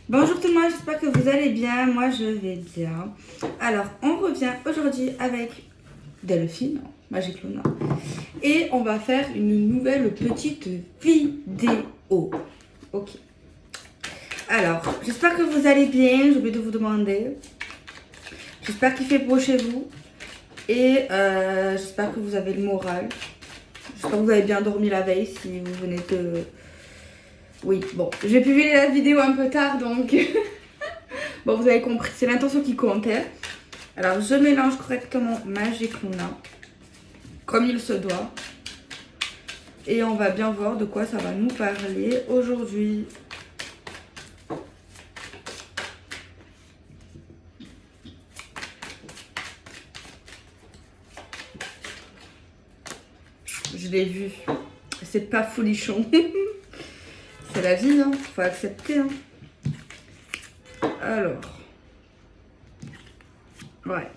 Bonjour tout le monde, j'espère que vous allez bien. Moi je vais bien. Alors, on revient aujourd'hui avec Delphine, Magic Luna. Et on va faire une nouvelle petite vidéo. Ok. Alors, j'espère que vous allez bien. J'ai oublié de vous demander. J'espère qu'il fait beau chez vous. Et j'espère que vous avez le moral. J'espère que vous avez bien dormi la veille si vous venez de... Oui, bon, je vais publier la vidéo un peu tard, donc... Bon, vous avez compris, c'est l'intention qui compte. Hein. Alors, je mélange correctement Magic Luna, comme il se doit. Et on va bien voir de quoi ça va nous parler aujourd'hui. Je l'ai vu. C'est pas folichon. C'est la vie, hein. Faut accepter, hein. Alors. Ouais.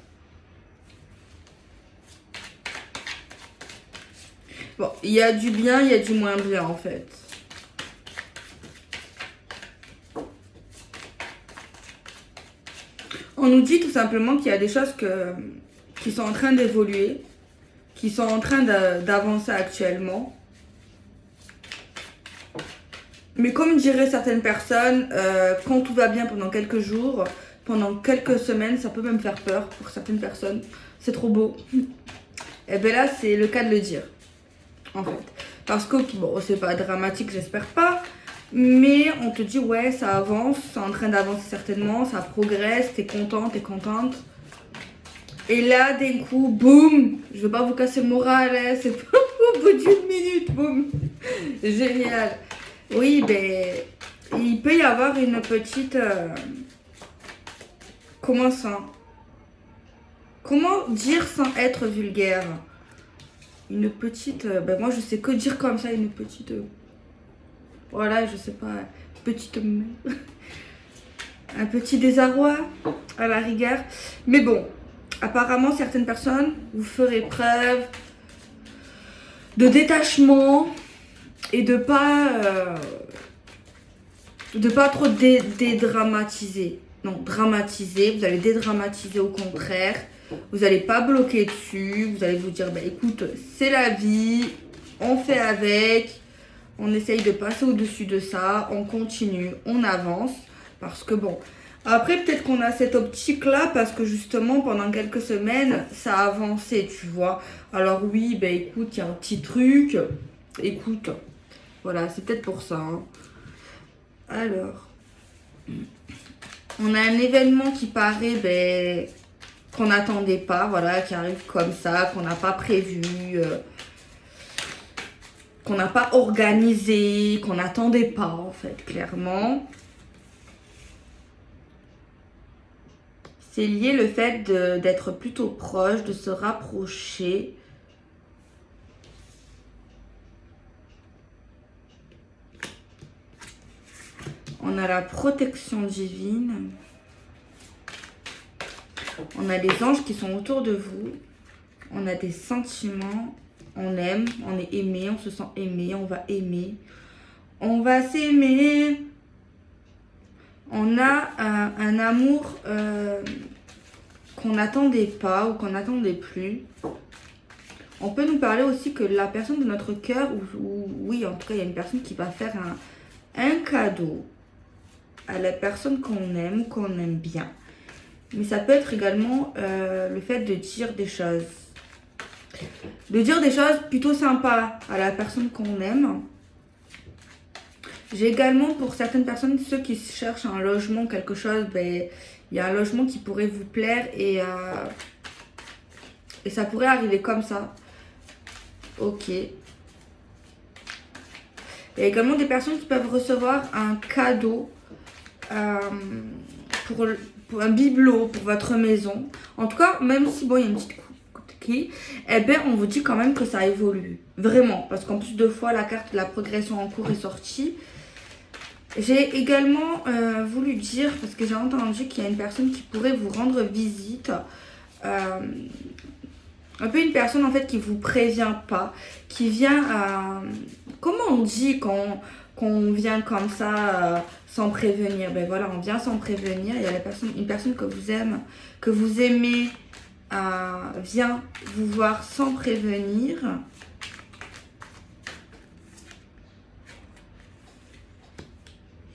Bon, il y a du bien, il y a du moins bien, en fait. On nous dit tout simplement qu'il y a des choses qui sont en train d'évoluer, qui sont en train d'avancer actuellement. Mais comme diraient certaines personnes, quand tout va bien pendant quelques jours, pendant quelques semaines, ça peut même faire peur pour certaines personnes. C'est trop beau. Et bien là, c'est le cas de le dire, en fait. Parce que, bon, c'est pas dramatique, j'espère pas. Mais on te dit, ouais, ça avance, c'est en train d'avancer certainement, ça progresse, t'es contente, t'es contente. Et là, d'un coup, boum, je veux pas vous casser le moral, hein, c'est pas au bout d'une minute, boum. Génial. Oui, ben, il peut y avoir une petite... comment ça? Comment dire sans être vulgaire? Une petite... ben moi, je sais que dire comme ça, une petite... voilà, je sais pas, petite... un petit désarroi, à la rigueur. Mais bon, apparemment, certaines personnes, vous ferez preuve de détachement et de pas trop dédramatiser. Non, dramatiser, vous allez dédramatiser au contraire. Vous n'allez pas bloquer dessus. Vous allez vous dire, bah écoute, c'est la vie, on fait avec, on essaye de passer au-dessus de ça, on continue, on avance. Parce que bon, après peut-être qu'on a cette optique-là parce que justement pendant quelques semaines, ça a avancé, tu vois. Alors oui, bah écoute, il y a un petit truc, écoute, voilà, c'est peut-être pour ça. Hein. Alors, on a un événement qui paraît ben, qu'on n'attendait pas, voilà, qui arrive comme ça, qu'on n'a pas prévu, qu'on n'a pas organisé, qu'on n'attendait pas en fait, clairement. C'est lié le fait d'être plutôt proche, de se rapprocher. On a la protection divine. On a les anges qui sont autour de vous. On a des sentiments. On aime, on est aimé, on se sent aimé, on va aimer. On va s'aimer. On a un amour qu'on n'attendait pas ou qu'on n'attendait plus. On peut nous parler aussi que la personne de notre cœur, ou oui, en tout cas, il y a une personne qui va faire un cadeau à la personne qu'on aime bien. Mais ça peut être également le fait de dire des choses. De dire des choses plutôt sympas à la personne qu'on aime. J'ai également pour certaines personnes, ceux qui cherchent un logement, quelque chose, ben, il y a un logement qui pourrait vous plaire et ça pourrait arriver comme ça. Ok. Il y a également des personnes qui peuvent recevoir un cadeau pour un bibelot pour votre maison. En tout cas, même si bon, il y a une petite cookie, eh ben, on vous dit quand même que ça évolue. Vraiment. Parce qu'en plus de fois, la carte de la progression en cours est sortie. J'ai également voulu dire, parce que j'ai entendu qu'il y a une personne qui pourrait vous rendre visite. Un peu une personne en fait qui vous prévient pas, qui vient à... Comment on dit qu'on vient comme ça sans prévenir. Ben voilà, on vient sans prévenir. Il y a une personne que vous aimez, vient vous voir sans prévenir.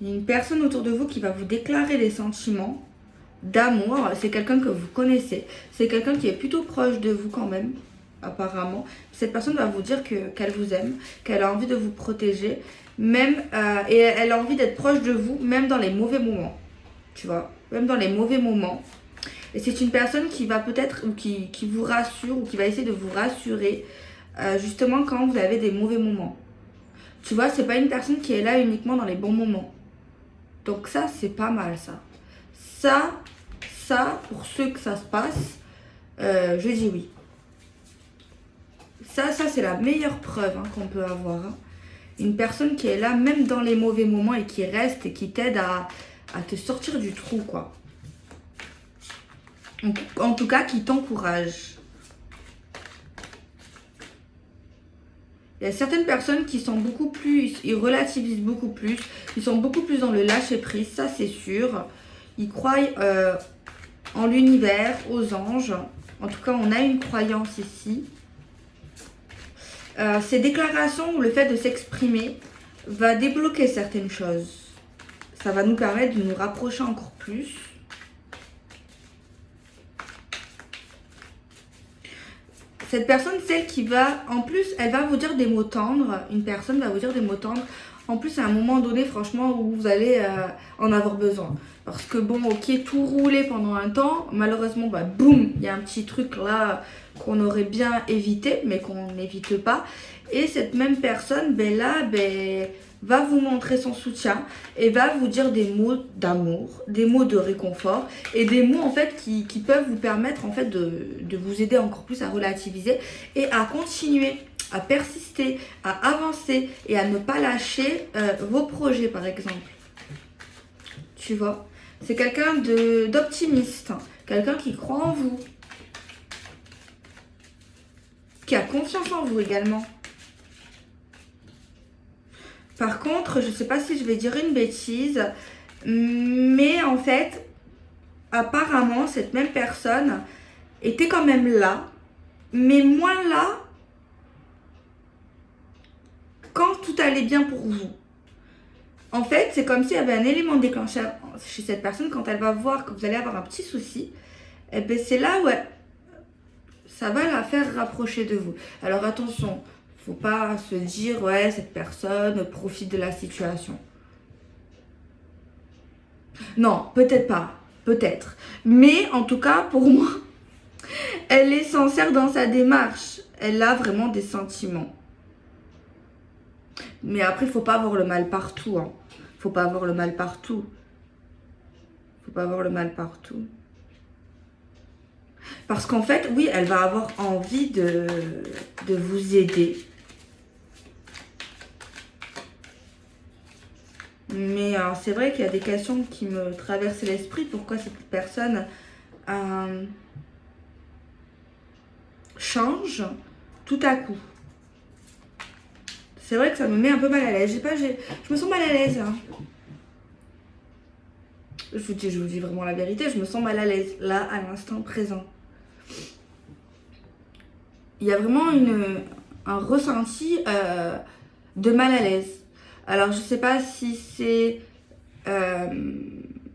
Il y a une personne autour de vous qui va vous déclarer des sentiments d'amour. C'est quelqu'un que vous connaissez. C'est quelqu'un qui est plutôt proche de vous quand même, apparemment. Cette personne va vous dire qu'elle vous aime, qu'elle a envie de vous protéger, même, et elle a envie d'être proche de vous, même dans les mauvais moments. Tu vois, même dans les mauvais moments. Et c'est une personne qui va peut-être, ou qui vous rassure, ou qui va essayer de vous rassurer, justement quand vous avez des mauvais moments. Tu vois, c'est pas une personne qui est là uniquement dans les bons moments. Donc ça, c'est pas mal, ça. Ça, pour ceux que ça se passe, je dis oui. Ça c'est la meilleure preuve qu'on peut avoir. Une personne qui est là, même dans les mauvais moments, et qui reste et qui t'aide à te sortir du trou, quoi. En tout cas, qui t'encourage. Il y a certaines personnes qui sont beaucoup plus, ils relativisent beaucoup plus, ils sont beaucoup plus dans le lâcher-prise, ça c'est sûr. Ils croient en l'univers, aux anges. En tout cas, on a une croyance ici. Ces déclarations ou le fait de s'exprimer va débloquer certaines choses. Ça va nous permettre de nous rapprocher encore plus. Cette personne, celle qui va, en plus, elle va vous dire des mots tendres. Une personne va vous dire des mots tendres. En plus, à un moment donné, franchement, où vous allez en avoir besoin. Parce que bon, ok, tout roulait pendant un temps. Malheureusement, bah, boum, il y a un petit truc là qu'on aurait bien évité, mais qu'on n'évite pas. Et cette même personne, ben là, va vous montrer son soutien et va vous dire des mots d'amour, des mots de réconfort et des mots en fait qui peuvent vous permettre en fait de vous aider encore plus à relativiser et à continuer, à persister, à avancer et à ne pas lâcher vos projets par exemple. Tu vois, c'est quelqu'un d'optimiste, quelqu'un qui croit en vous, qui a confiance en vous également. Par contre, je ne sais pas si je vais dire une bêtise, mais en fait, apparemment, cette même personne était quand même là, mais moins là quand tout allait bien pour vous. En fait, c'est comme s'il y avait un élément déclencheur chez cette personne quand elle va voir que vous allez avoir un petit souci. Et bien c'est là où ça va la faire rapprocher de vous. Alors attention, faut pas se dire ouais cette personne profite de la situation. Non, peut-être pas, peut-être. Mais en tout cas pour moi, elle est sincère dans sa démarche. Elle a vraiment des sentiments. Mais après, il faut pas avoir le mal partout. Faut pas avoir le mal partout. Faut pas avoir le mal partout. Parce qu'en fait, oui, elle va avoir envie de vous aider. Mais c'est vrai qu'il y a des questions qui me traversent l'esprit. Pourquoi cette personne change tout à coup? C'est vrai que ça me met un peu mal à l'aise. Je me sens mal à l'aise. Je vous dis vraiment la vérité. Je me sens mal à l'aise là, à l'instant présent. Il y a vraiment un ressenti de mal à l'aise. Alors, je sais pas si c'est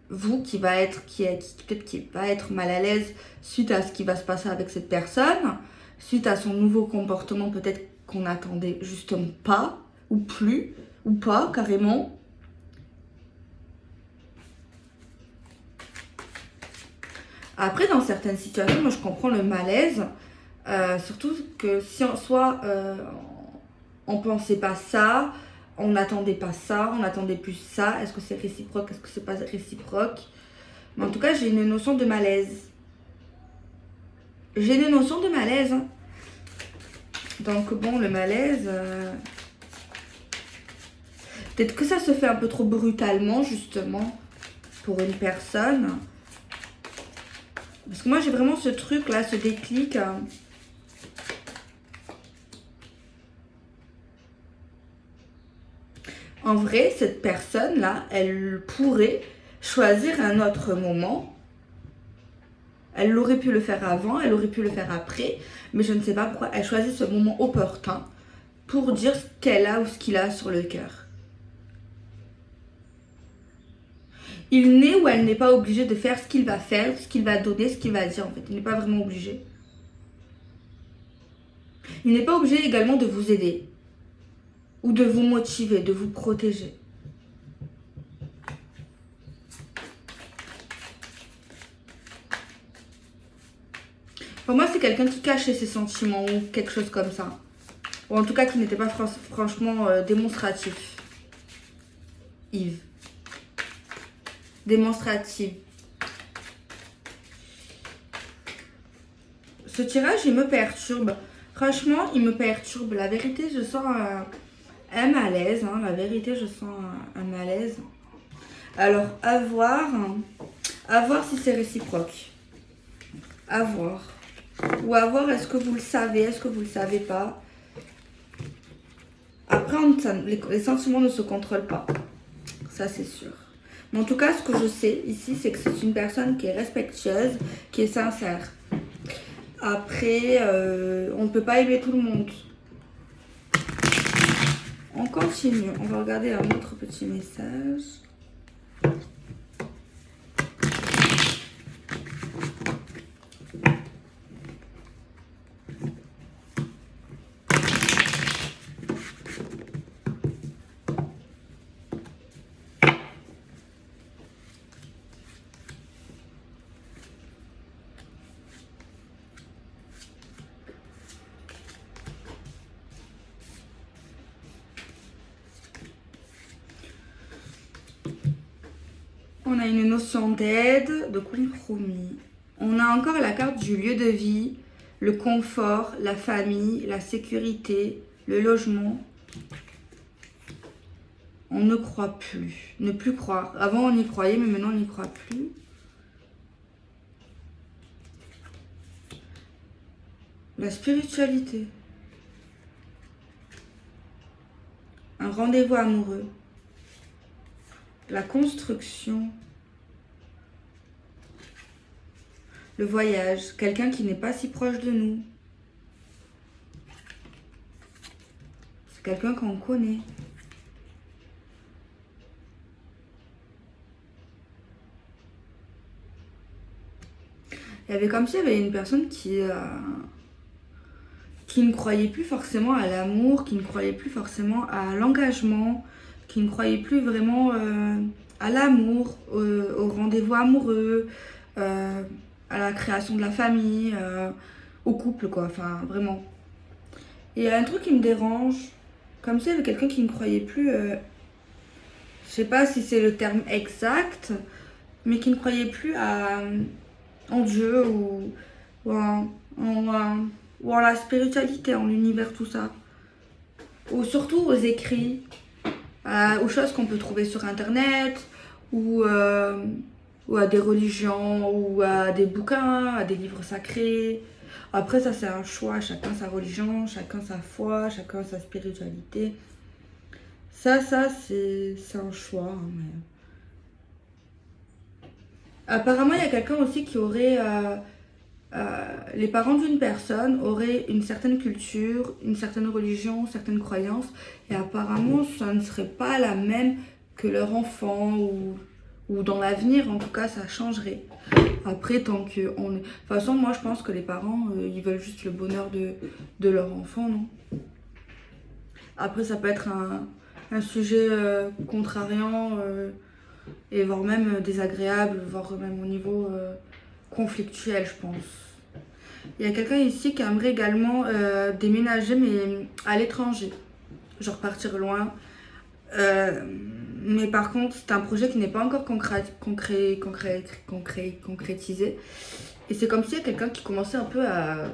vous qui va être mal à l'aise suite à ce qui va se passer avec cette personne, suite à son nouveau comportement peut-être qu'on n'attendait justement pas, ou plus, ou pas carrément. Après, dans certaines situations, moi je comprends le malaise, surtout que si en soi on pensait pas ça, on n'attendait pas ça, on attendait plus ça. Est-ce que c'est réciproque? Est-ce que c'est pas réciproque? Mais en tout cas, j'ai une notion de malaise. J'ai une notion de malaise. Donc bon, le malaise... Peut-être que ça se fait un peu trop brutalement, justement, pour une personne. Parce que moi, j'ai vraiment ce truc-là, ce déclic... en vrai, cette personne-là, elle pourrait choisir un autre moment. Elle aurait pu le faire avant, elle aurait pu le faire après, mais je ne sais pas pourquoi elle choisit ce moment opportun pour dire ce qu'elle a ou ce qu'il a sur le cœur. Il n'est ou elle n'est pas obligée de faire ce qu'il va faire, ce qu'il va donner, ce qu'il va dire en fait. Il n'est pas vraiment obligé. Il n'est pas obligé également de vous aider ou de vous motiver, de vous protéger. Pour moi, c'est quelqu'un qui cachait ses sentiments ou quelque chose comme ça. Ou en tout cas qui n'était pas franchement démonstratif. Yves. Démonstrative. Ce tirage, il me perturbe. Franchement, il me perturbe. La vérité, je sens un malaise. Hein. La vérité, je sens un malaise. Alors, à voir si c'est réciproque. À voir. Ou à voir, est-ce que vous le savez, est-ce que vous le savez pas. Après, les sentiments ne se contrôlent pas. Ça, c'est sûr. Mais en tout cas, ce que je sais ici, c'est que c'est une personne qui est respectueuse, qui est sincère. Après, on ne peut pas aimer tout le monde. On continue. On va regarder un autre petit message. On a une notion d'aide, de compromis. On a encore la carte du lieu de vie, le confort, la famille, la sécurité, le logement. On ne croit plus. Ne plus croire. Avant, on y croyait, mais maintenant, on n'y croit plus. La spiritualité. Un rendez-vous amoureux. La construction. Le voyage. Quelqu'un qui n'est pas si proche de nous. C'est quelqu'un qu'on connaît. Il y avait comme s'il y avait une personne qui ne croyait plus forcément à l'amour, qui ne croyait plus forcément à l'engagement, qui ne croyait plus vraiment à l'amour, au rendez-vous amoureux, à la création de la famille, au couple, quoi, enfin, vraiment. Et il y a un truc qui me dérange, comme s'il y avait quelqu'un qui ne croyait plus, je sais pas si c'est le terme exact, mais qui ne croyait plus en Dieu ou en la spiritualité, en l'univers, tout ça. Ou surtout aux écrits, aux choses qu'on peut trouver sur internet, ou à des religions, ou à des bouquins, à des livres sacrés. Après, ça, c'est un choix. Chacun sa religion, chacun sa foi, chacun sa spiritualité. Ça c'est un choix. Hein, mais... Apparemment, il y a quelqu'un aussi qui aurait... les parents d'une personne auraient une certaine culture, une certaine religion, certaines croyances, et apparemment ça ne serait pas la même que leur enfant, ou dans l'avenir en tout cas ça changerait. Après, tant que on est... De toute façon, moi je pense que les parents ils veulent juste le bonheur de leur enfant, non? Après, ça peut être un sujet contrariant et voire même désagréable, voire même au niveau conflictuel, je pense. Il y a quelqu'un ici qui aimerait également déménager, mais à l'étranger. Genre partir loin. Mais par contre, c'est un projet qui n'est pas encore concrétisé. Et c'est comme s'il y a quelqu'un qui commençait un peu à...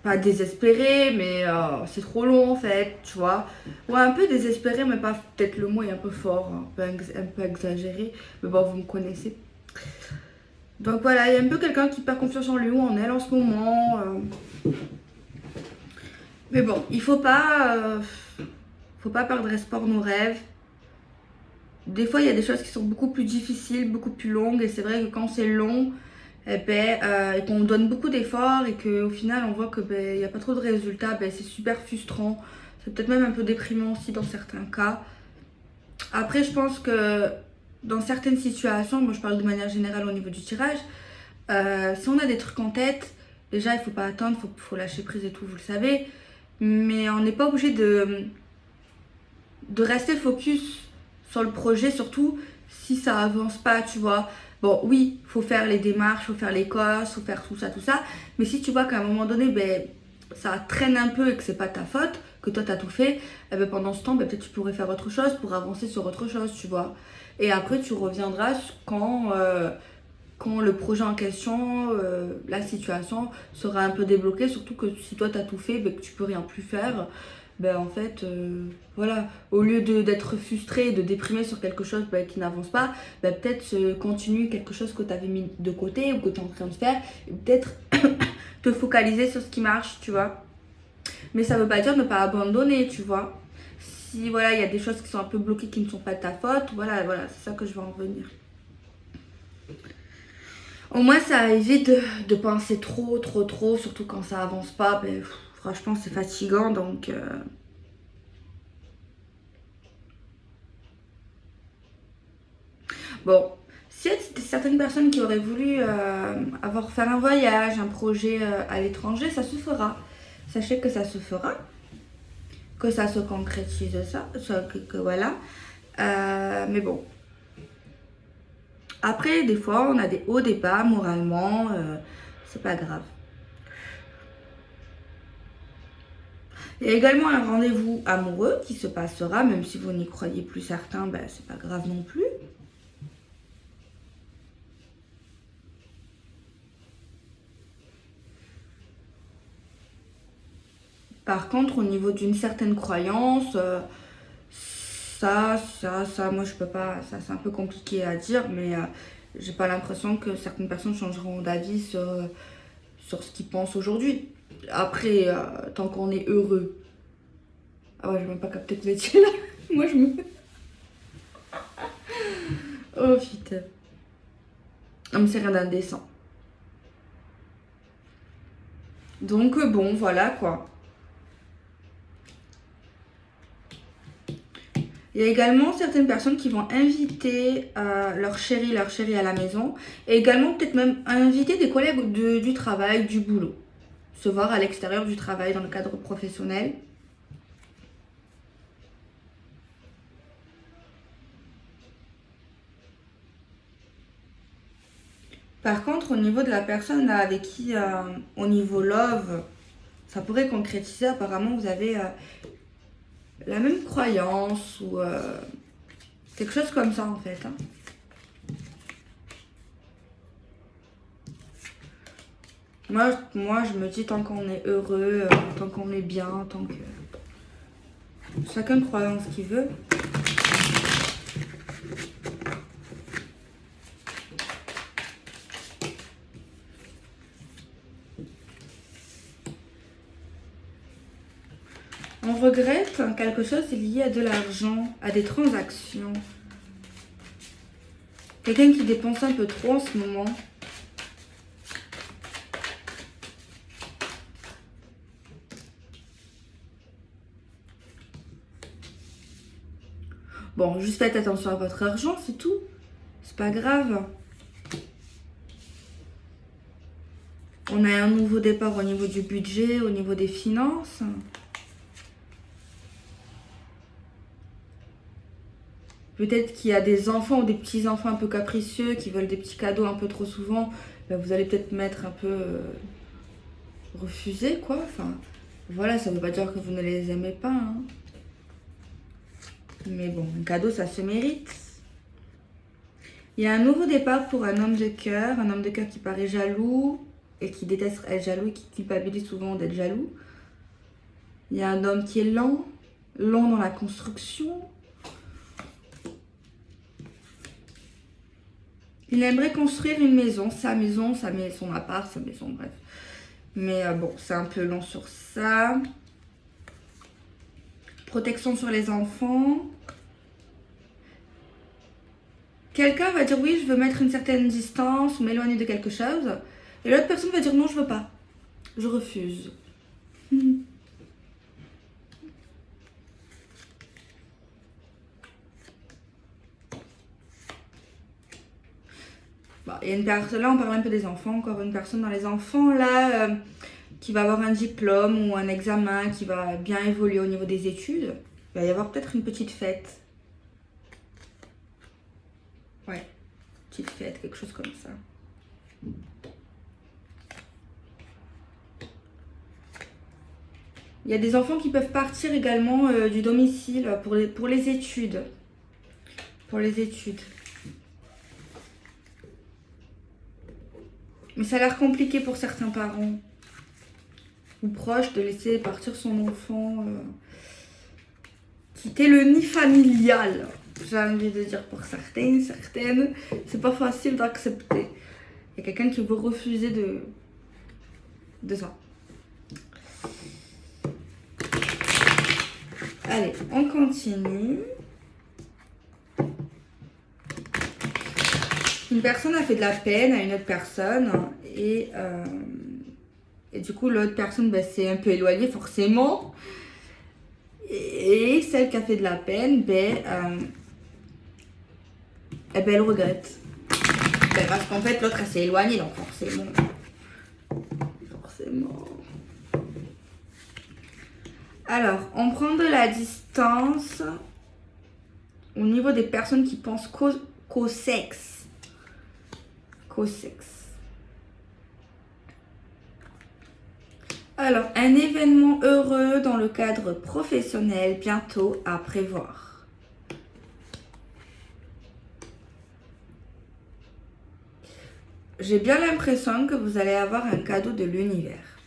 Pas désespéré, mais c'est trop long en fait, tu vois. Ouais, un peu désespéré, mais pas... Peut-être le mot est un peu fort, hein, un peu exagéré. Mais bon, vous me connaissez. Donc voilà, il y a un peu quelqu'un qui perd confiance en lui ou en elle en ce moment. Mais bon, il faut pas Faut pas perdre espoir nos rêves. Des fois, il y a des choses qui sont beaucoup plus difficiles, beaucoup plus longues. Et c'est vrai que quand c'est long, et qu'on donne beaucoup d'efforts et qu'au final, on voit que il n'y a pas trop de résultats, c'est super frustrant. C'est peut-être même un peu déprimant aussi dans certains cas. Après, je pense que dans certaines situations, moi je parle de manière générale au niveau du tirage, si on a des trucs en tête, déjà il faut pas attendre, faut lâcher prise et tout, vous le savez. Mais on n'est pas obligé de rester focus sur le projet, surtout si ça avance pas, tu vois. Bon, oui, faut faire les démarches, faut faire les cosses, faut faire tout ça. Mais si tu vois qu'à un moment donné, ça traîne un peu et que c'est pas ta faute, que toi t'as tout fait, pendant ce temps, peut-être tu pourrais faire autre chose pour avancer sur autre chose, tu vois. Et après, tu reviendras quand le projet en question, la situation sera un peu débloquée, surtout que si toi t'as tout fait, que tu peux rien plus faire, en fait, voilà, au lieu d'être frustré, de déprimer sur quelque chose qui n'avance pas, peut-être continuer quelque chose que tu avais mis de côté ou que tu es en train de faire, et peut-être te focaliser sur ce qui marche, tu vois. Mais ça veut pas dire ne pas abandonner, tu vois. Si voilà, il y a des choses qui sont un peu bloquées, qui ne sont pas de ta faute, voilà, c'est ça que je veux en venir. Au moins, ça évite de penser trop, surtout quand ça avance pas. Franchement, c'est fatigant, donc... Bon, s'il y a certaines personnes qui auraient voulu faire un voyage, un projet à l'étranger, ça se fera. Sachez que ça se fera, que ça se concrétise, que voilà. Mais bon. Après, des fois, on a des hauts, des bas, moralement, c'est pas grave. Il y a également un rendez-vous amoureux qui se passera, même si vous n'y croyez plus certains, c'est pas grave non plus. Par contre, au niveau d'une certaine croyance, ça, moi je peux pas, ça c'est un peu compliqué à dire, mais j'ai pas l'impression que certaines personnes changeront d'avis sur ce qu'ils pensent aujourd'hui. Après, tant qu'on est heureux. Ah ouais, j'ai même pas capté que vous étiez là. Moi je me. Oh putain. Non, mais c'est rien d'indécent. Donc bon, voilà quoi. Il y a également certaines personnes qui vont inviter leur chéri à la maison. Et également peut-être même inviter des collègues du travail, du boulot. Se voir à l'extérieur du travail dans le cadre professionnel. Par contre, au niveau de la personne là, avec qui, au niveau love, ça pourrait concrétiser. Apparemment, vous avez la même croyance ou quelque chose comme ça en fait. Hein. Moi, je me dis tant qu'on est heureux, tant qu'on est bien, tant que... Chacun croit en ce qu'il veut. On regrette quelque chose lié à de l'argent, à des transactions. Quelqu'un qui dépense un peu trop en ce moment. Bon, juste faites attention à votre argent, c'est tout. C'est pas grave. On a un nouveau départ au niveau du budget, au niveau des finances. Peut-être qu'il y a des enfants ou des petits-enfants un peu capricieux qui veulent des petits cadeaux un peu trop souvent. Vous allez peut-être mettre un peu refusé, quoi. Enfin, voilà, ça ne veut pas dire que vous ne les aimez pas. Hein. Mais bon, un cadeau, ça se mérite. Il y a un nouveau départ pour un homme de cœur qui paraît jaloux et qui déteste être jaloux et qui culpabilise souvent d'être jaloux. Il y a un homme qui est lent dans la construction. Il aimerait construire une maison, son appart, sa maison, bref. Mais bon, c'est un peu long sur ça. Protection sur les enfants. Quelqu'un va dire oui, je veux mettre une certaine distance, m'éloigner de quelque chose. Et l'autre personne va dire non, je veux pas. Je refuse. Bon, il y a une personne, là on parle un peu des enfants, encore une personne dans les enfants là qui va avoir un diplôme ou un examen, qui va bien évoluer au niveau des études. Il va y avoir peut-être une petite fête. Ouais, petite fête, quelque chose comme ça. Il y a des enfants qui peuvent partir également du domicile pour les études. Pour les études. Mais ça a l'air compliqué pour certains parents ou proches de laisser partir son enfant, quitter le nid familial. J'ai envie de dire pour certaines, c'est pas facile d'accepter. Il y a quelqu'un qui veut refuser de ça. Allez, on continue. Une personne a fait de la peine à une autre personne et du coup l'autre personne s'est un peu éloignée forcément. Et celle qui a fait de la peine, elle regrette. Parce qu'en fait l'autre elle s'est éloignée donc forcément. Alors, on prend de la distance au niveau des personnes qui pensent qu'au sexe. Alors, un événement heureux dans le cadre professionnel bientôt à prévoir. J'ai bien l'impression que vous allez avoir un cadeau de l'univers.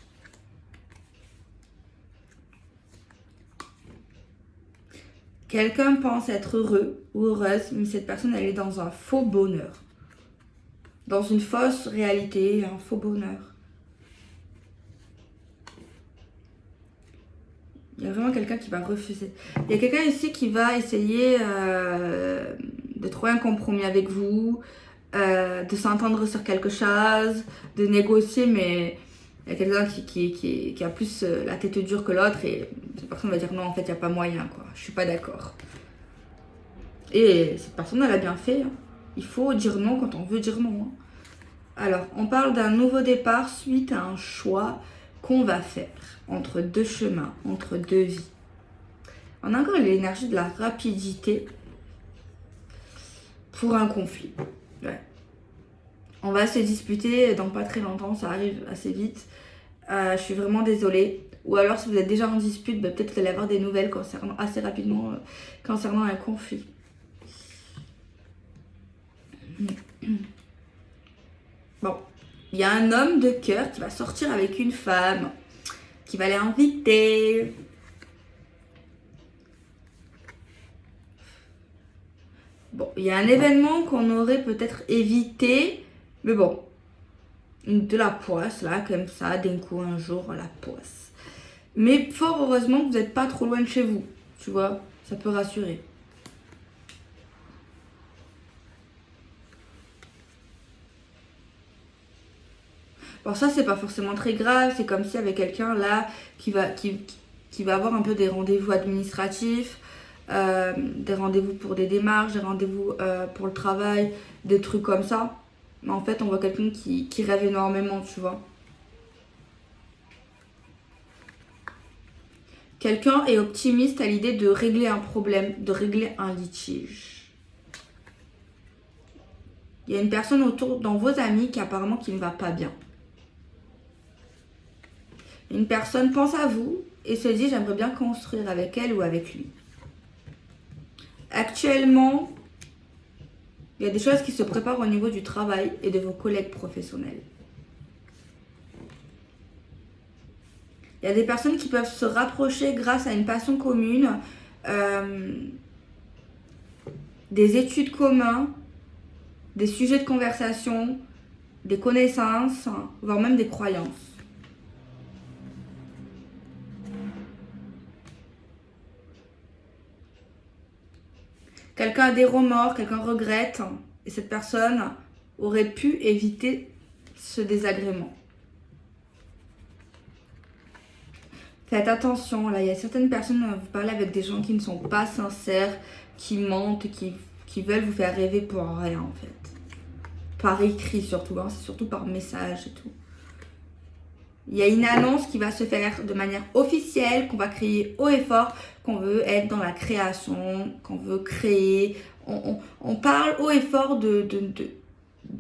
Quelqu'un pense être heureux ou heureuse, mais cette personne, elle est dans un faux bonheur. Dans une fausse réalité, un faux bonheur. Il y a vraiment quelqu'un qui va refuser. Il y a quelqu'un ici qui va essayer de trouver un compromis avec vous, de s'entendre sur quelque chose, de négocier, mais il y a quelqu'un qui a plus la tête dure que l'autre et cette personne va dire non, en fait, il n'y a pas moyen, quoi. Je suis pas d'accord. Et cette personne, elle a bien fait. Hein. Il faut dire non quand on veut dire non. Hein. Alors, on parle d'un nouveau départ suite à un choix qu'on va faire entre deux chemins, entre deux vies. On a encore l'énergie de la rapidité pour un conflit. Ouais. On va se disputer dans pas très longtemps, ça arrive assez vite. Je suis vraiment désolée. Ou alors, si vous êtes déjà en dispute, peut-être que vous allez avoir des nouvelles assez rapidement concernant un conflit. Bon, il y a un homme de cœur qui va sortir avec une femme, qui va l'inviter. Bon, il y a un événement qu'on aurait peut-être évité, mais bon, de la poisse, là, comme ça, d'un coup, un jour, la poisse. Mais fort heureusement que vous n'êtes pas trop loin de chez vous, tu vois, ça peut rassurer. Bon, ça, c'est pas forcément très grave, c'est comme si avec quelqu'un, là, qui va avoir un peu des rendez-vous administratifs, des rendez-vous pour des démarches, des rendez-vous pour le travail, des trucs comme ça. Mais en fait, on voit quelqu'un qui rêve énormément, tu vois. Quelqu'un est optimiste à l'idée de régler un problème, de régler un litige. Il y a une personne autour, dans vos amis, qui apparemment qui ne va pas bien. Une personne pense à vous et se dit j'aimerais bien construire avec elle ou avec lui. Actuellement, il y a des choses qui se préparent au niveau du travail et de vos collègues professionnels. Il y a des personnes qui peuvent se rapprocher grâce à une passion commune, des études communes, des sujets de conversation, des connaissances, voire même des croyances. Quelqu'un a des remords, quelqu'un regrette. Et cette personne aurait pu éviter ce désagrément. Faites attention, là, il y a certaines personnes, vous parlez avec des gens qui ne sont pas sincères, qui mentent, qui veulent vous faire rêver pour rien, en fait. Par écrit surtout, hein, c'est surtout par message et tout. Il y a une annonce qui va se faire de manière officielle, qu'on va crier haut et fort, qu'on veut être dans la création, qu'on veut créer. On parle haut et fort de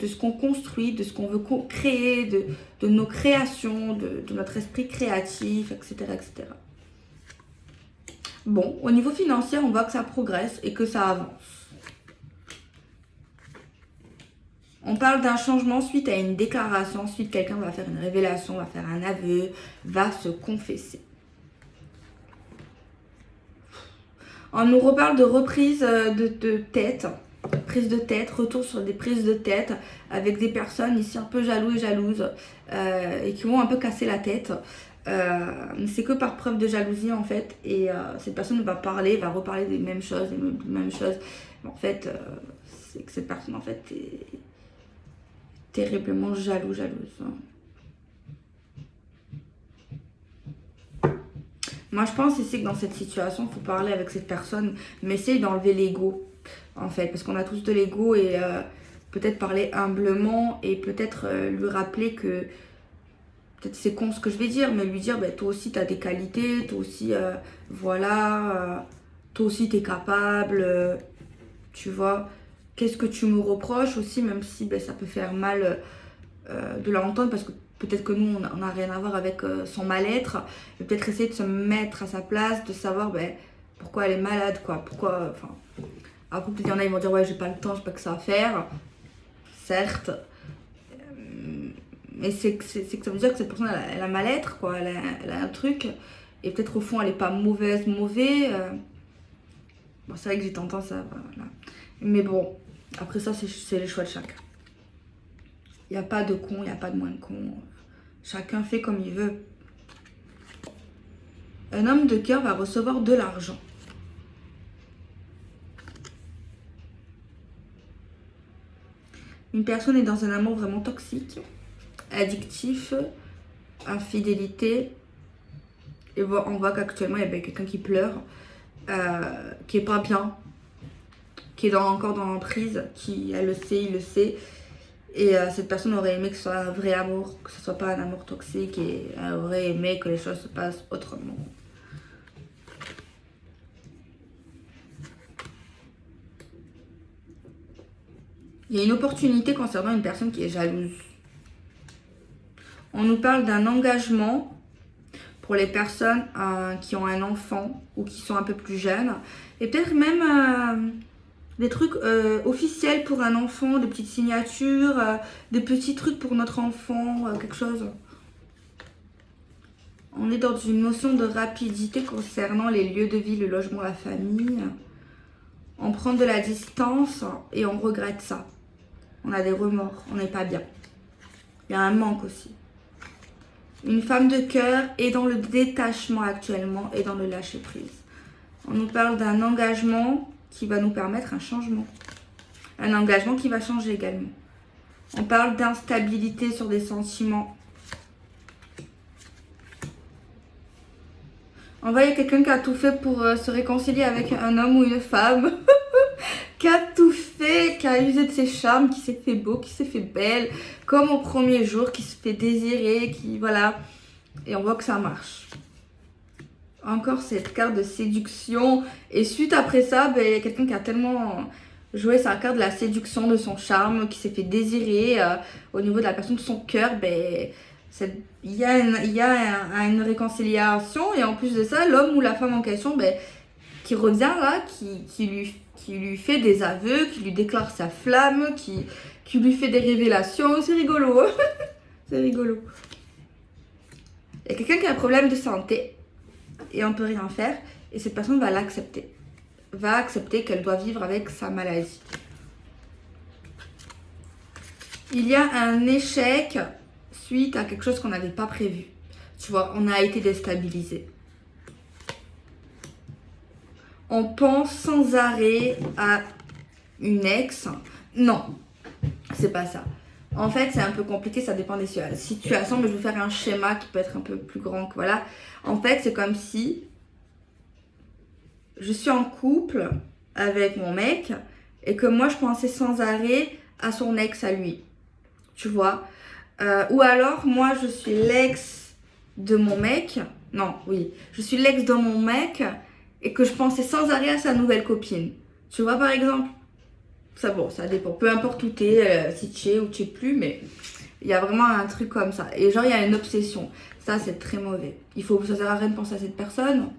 ce qu'on construit, de ce qu'on veut créer, de nos créations, de notre esprit créatif, etc., etc. Bon, au niveau financier, on voit que ça progresse et que ça avance. On parle d'un changement suite à une déclaration, suite quelqu'un va faire une révélation, va faire un aveu, va se confesser. On nous reparle de reprise de tête, prise de tête, retour sur des prises de tête avec des personnes ici un peu jaloux et jalouses et qui vont un peu casser la tête. C'est que par preuve de jalousie en fait et cette personne va parler, va reparler des mêmes choses, En fait, c'est que cette personne en fait est terriblement jalouse. Moi, je pense ici que dans cette situation, il faut parler avec cette personne, mais essayer d'enlever l'ego, en fait, parce qu'on a tous de l'ego et peut-être parler humblement et peut-être lui rappeler que, peut-être c'est con ce que je vais dire, mais lui dire, bah, toi aussi, tu as des qualités, toi aussi, toi aussi, tu es capable, tu vois. Qu'est-ce que tu me reproches aussi, même si ben, ça peut faire mal de l'entendre, parce que peut-être que nous, on n'a rien à voir avec son mal-être, et peut-être essayer de se mettre à sa place, de savoir ben, pourquoi elle est malade, quoi. Pourquoi, enfin... Après, peut-être qu'il y en a, ils vont dire, ouais, j'ai pas le temps, j'ai pas que ça à faire. Certes. Mais c'est que ça veut dire que cette personne, elle a mal-être, quoi. Elle a un truc. Et peut-être au fond, elle est pas mauvais. Bon, c'est vrai que j'ai tendance à... Voilà. Mais bon, après ça, c'est le choix de chacun. Il n'y a pas de con, il n'y a pas de moins de con. Chacun fait comme il veut. Un homme de cœur va recevoir de l'argent. Une personne est dans un amour vraiment toxique, addictif, infidélité. Et on voit qu'actuellement, il y a quelqu'un qui pleure, qui est pas bien, qui est encore dans l'emprise, qui elle le sait, il le sait. Et cette personne aurait aimé que ce soit un vrai amour, que ce soit pas un amour toxique, et elle aurait aimé que les choses se passent autrement. Il y a une opportunité concernant une personne qui est jalouse. On nous parle d'un engagement pour les personnes qui ont un enfant ou qui sont un peu plus jeunes. Et peut-être même des trucs officiels pour un enfant, des petites signatures, des petits trucs pour notre enfant, quelque chose. On est dans une notion de rapidité concernant les lieux de vie, le logement, la famille. On prend de la distance et on regrette ça. On a des remords, on n'est pas bien. Il y a un manque aussi. Une femme de cœur est dans le détachement actuellement et dans le lâcher prise. On nous parle d'un engagement qui va nous permettre un changement. Un engagement qui va changer également. On parle d'instabilité sur des sentiments. On voit il y a quelqu'un qui a tout fait pour se réconcilier avec un homme ou une femme. Qui a tout fait, qui a usé de ses charmes, qui s'est fait beau, qui s'est fait belle, comme au premier jour, qui se fait désirer, qui voilà. Et on voit que ça marche. Encore cette carte de séduction. Et suite après ça, ben, il y a quelqu'un qui a tellement joué sa carte de la séduction, de son charme, qui s'est fait désirer au niveau de la personne de son cœur. Ben, il y a une réconciliation. Et en plus de ça, l'homme ou la femme en question, ben, qui revient là, qui lui fait des aveux, qui lui déclare sa flamme, qui lui fait des révélations. C'est rigolo. C'est rigolo. Il y a quelqu'un qui a un problème de santé et on ne peut rien faire. Et cette personne va l'accepter. Va accepter qu'elle doit vivre avec sa maladie. Il y a un échec suite à quelque chose qu'on n'avait pas prévu. Tu vois, on a été déstabilisé. on pense sans arrêt à une ex. Non, c'est pas ça. En fait, c'est un peu compliqué, ça dépend des situations, mais je vais faire un schéma qui peut être un peu plus grand que voilà. En fait, c'est comme si je suis en couple avec mon mec et que moi, je pensais sans arrêt à son ex à lui. Tu vois. Ou alors, moi, je suis l'ex de mon mec. Non, oui. Je suis l'ex de mon mec et que je pensais sans arrêt à sa nouvelle copine. Tu vois, par exemple. Ça, bon, ça dépend. Peu importe où t'es, si tu es ou tu es plus, mais il y a vraiment un truc comme ça. Et genre, il y a une obsession. Ça, c'est très mauvais. Ça sert à rien de penser à cette personne,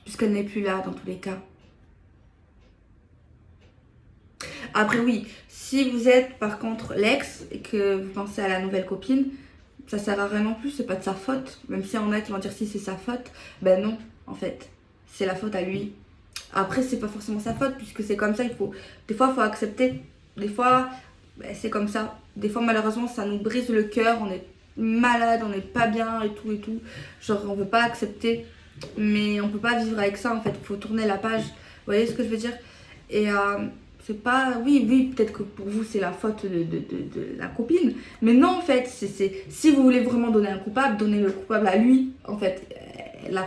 puisqu'elle n'est plus là, dans tous les cas. Après, oui, si vous êtes, par contre, l'ex, et que vous pensez à la nouvelle copine, ça sert à rien non plus, c'est pas de sa faute. Même si en net, ils vont dire si c'est sa faute. Ben non, en fait. C'est la faute à lui. Après, c'est pas forcément sa faute, puisque c'est comme ça, des fois, il faut accepter. Des fois, c'est comme ça. Des fois, malheureusement, ça nous brise le cœur, on est malade, on n'est pas bien et tout et tout. Genre, on veut pas accepter, mais on peut pas vivre avec ça, en fait. Il faut tourner la page. Vous voyez ce que je veux dire? Et c'est pas... Oui, peut-être que pour vous, c'est la faute de la copine. Mais non, en fait, si vous voulez vraiment donner un coupable, donnez le coupable à lui, en fait. Elle n'a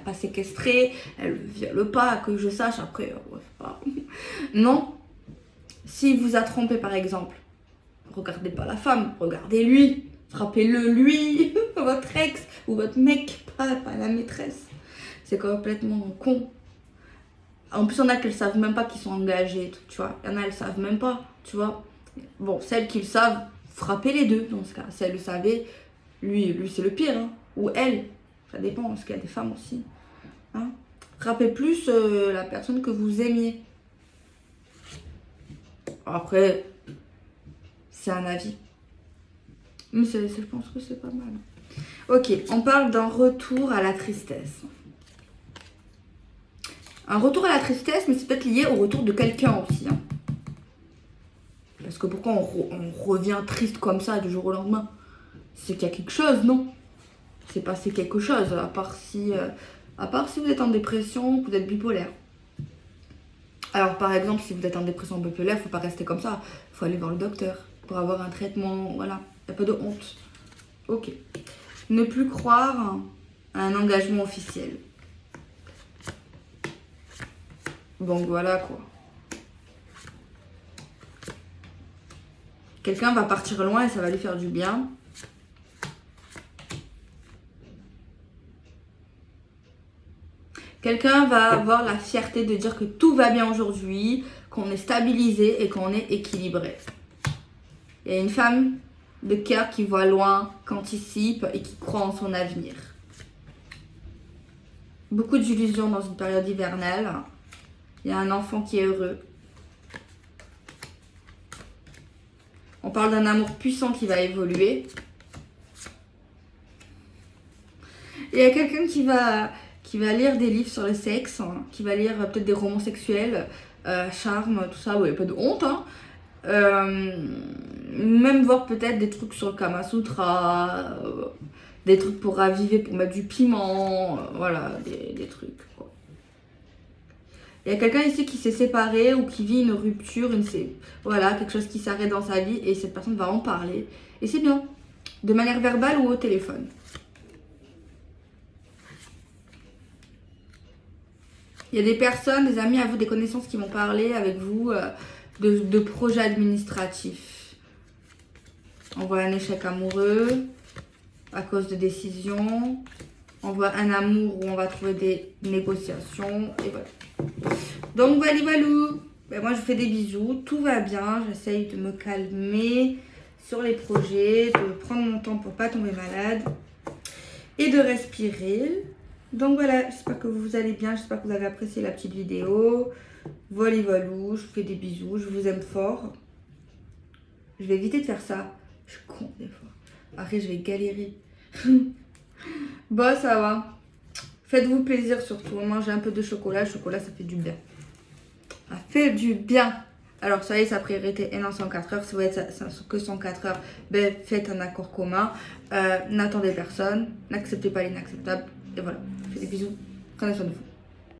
pas séquestré, elle ne viole pas, que je sache, après, ouais, pas... Non, s'il vous a trompé par exemple, regardez pas la femme, regardez lui, frappez-le lui, votre ex ou votre mec, pas la maîtresse. C'est complètement con. En plus, il y en a qui ne savent même pas qu'ils sont engagés, tu vois. Il y en a, elles ne savent même pas, tu vois. Bon, celles qui le savent, frappez les deux dans ce cas. Si elles le savaient, lui c'est le pire, hein. Ou elle. Ça dépend, parce qu'il y a des femmes aussi. Hein, frappez plus la personne que vous aimiez. Après, c'est un avis. Mais je pense que c'est pas mal. Ok, on parle d'un retour à la tristesse. Un retour à la tristesse, mais c'est peut-être lié au retour de quelqu'un aussi. Hein. Parce que pourquoi on revient triste comme ça du jour au lendemain? C'est qu'il y a quelque chose, non? C'est passé quelque chose, à part si vous êtes en dépression, vous êtes bipolaire. Alors par exemple, si vous êtes en dépression bipolaire, il ne faut pas rester comme ça. Il faut aller voir le docteur pour avoir un traitement, voilà. Il n'y a pas de honte. Ok. Ne plus croire à un engagement officiel. Donc voilà quoi. Quelqu'un va partir loin et ça va lui faire du bien. Quelqu'un va avoir la fierté de dire que tout va bien aujourd'hui, qu'on est stabilisé et qu'on est équilibré. Il y a une femme de cœur qui voit loin, qui anticipe et qui croit en son avenir. Beaucoup d'illusions dans une période hivernale. Il y a un enfant qui est heureux. On parle d'un amour puissant qui va évoluer. Il y a quelqu'un qui va lire des livres sur le sexe, hein, qui va lire peut-être des romans sexuels, charme, tout ça, ouais, pas de honte. Hein. Même voir peut-être des trucs sur le Kama Sutra, des trucs pour raviver, pour mettre du piment, voilà, des trucs. Quoi. Il y a quelqu'un ici qui s'est séparé ou qui vit une rupture, voilà, quelque chose qui s'arrête dans sa vie et cette personne va en parler. Et c'est bien, de manière verbale ou au téléphone. Il y a des personnes, des amis à vous, des connaissances qui vont parler avec vous de projets administratifs. On voit un échec amoureux à cause de décisions. On voit un amour où on va trouver des négociations. Et voilà. Donc voilà, ben, moi je vous fais des bisous. Tout va bien. J'essaye de me calmer sur les projets, de prendre mon temps pour pas tomber malade et de respirer. Donc voilà, j'espère que vous allez bien, j'espère que vous avez apprécié la petite vidéo. Voilà, je vous fais des bisous, je vous aime fort. Je vais éviter de faire ça. Je suis con des fois. Après, je vais galérer. Bon, ça va. Faites-vous plaisir surtout. Mangez un peu de chocolat. Le chocolat, ça fait du bien. Ça fait du bien. Alors, soyez sa priorité et non 104 heures. Si vous êtes que 104 heures, ben, faites un accord commun. N'attendez personne. N'acceptez pas l'inacceptable. Et voilà. Je fais des bisous. Prenez soin de vous.